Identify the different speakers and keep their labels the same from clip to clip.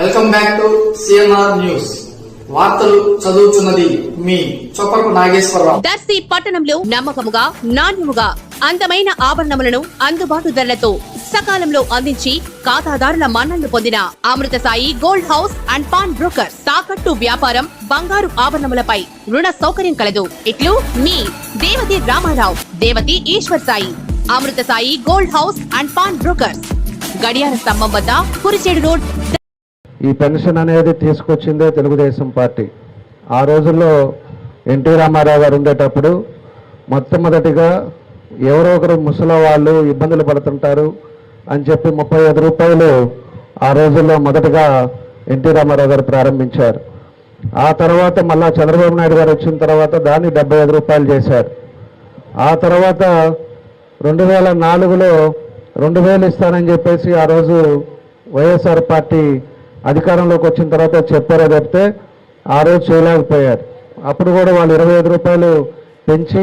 Speaker 1: Welcome back to CNR news. వార్తలు చదువుతున్నది మీ చొప్పరపు నాగేశ్వరరావు.
Speaker 2: దర్శి పట్టణంలో నమ్మకముగా నాణ్యముగా అందమైన ఆభరణములను అందుబాటు ధరలతో సకాలంలో అందించి ఖాతాదారుల మన్ననలు పొందిన Amrutha Sai gold house and pawn broker. తాకట్టు వ్యాపారం, బంగారు ఆభరణములపై రుణ సౌకర్యం కలదు. ఇట్లు మీ Devathi Ramarao, Devathi Eshwar Sai. Amrutha Sai gold house and pawn brokers, గడియార స్తంభం వద్ద, కురిచేడు రోడ్.
Speaker 3: ఈ పెన్షన్ అనేది తీసుకొచ్చిందే తెలుగుదేశం పార్టీ. ఆ రోజుల్లో ఎన్టీ రామారావు గారు ఉండేటప్పుడు మొట్టమొదటిగా ఎవరో ఒకరు ముసలి వాళ్ళు ఇబ్బందులు పడుతుంటారు అని చెప్పి 35 రూపాయలు ఆ రోజుల్లో మొదటగా ఎన్టీ రామారావు గారు ప్రారంభించారు. ఆ తర్వాత మళ్ళా చంద్రబాబు నాయుడు గారు వచ్చిన తర్వాత దాన్ని 75 రూపాయలు చేశారు. ఆ తర్వాత 2004లో 2000 ఇస్తానని చెప్పేసి ఆ రోజు వైఎస్ఆర్ పార్టీ అధికారంలోకి వచ్చిన తర్వాత చెప్పారో చెప్తే ఆ రోజు చేయలేకపోయారు. అప్పుడు కూడా వాళ్ళు 25 రూపాయలు పెంచి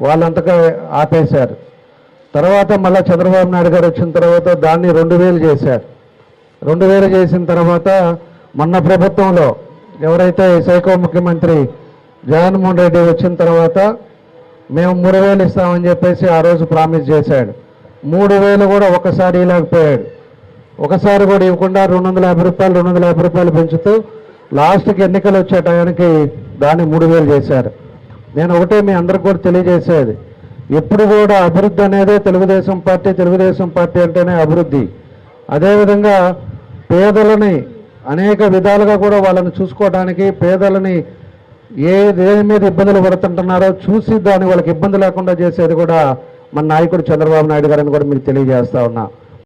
Speaker 3: వాళ్ళంతగా ఆపేశారు. తర్వాత మళ్ళీ చంద్రబాబు నాయుడు గారు వచ్చిన తర్వాత దాన్ని 2000 చేశారు. 2000 చేసిన తర్వాత మొన్న ప్రభుత్వంలో ఎవరైతే సైకో ముఖ్యమంత్రి జగన్మోహన్ రెడ్డి వచ్చిన తర్వాత మేము 3000 ఇస్తామని చెప్పేసి ఆ రోజు ప్రామిస్ చేశాడు. 3000 కూడా ఒకసారి ఇవ్వలేకపోయాడు. ఒకసారి కూడా ఇవ్వకుండా 250 రూపాయలు పెంచుతూ లాస్ట్కి ఎన్నికలు వచ్చే టయానికి దాన్ని 3000 చేశారు. నేను ఒకటే మీ అందరికి కూడా తెలియజేసేది, ఎప్పుడు కూడా అభివృద్ధి అనేదే తెలుగుదేశం పార్టీ అంటేనే అభివృద్ధి. అదేవిధంగా పేదలని అనేక విధాలుగా కూడా వాళ్ళని చూసుకోవడానికి, పేదలని దేని మీద ఇబ్బందులు పడుతుంటున్నారో చూసి దాన్ని వాళ్ళకి ఇబ్బంది లేకుండా చేసేది కూడా మన నాయకుడు చంద్రబాబు నాయుడు గారిని కూడా మీకు తెలియజేస్తా ఉన్నా.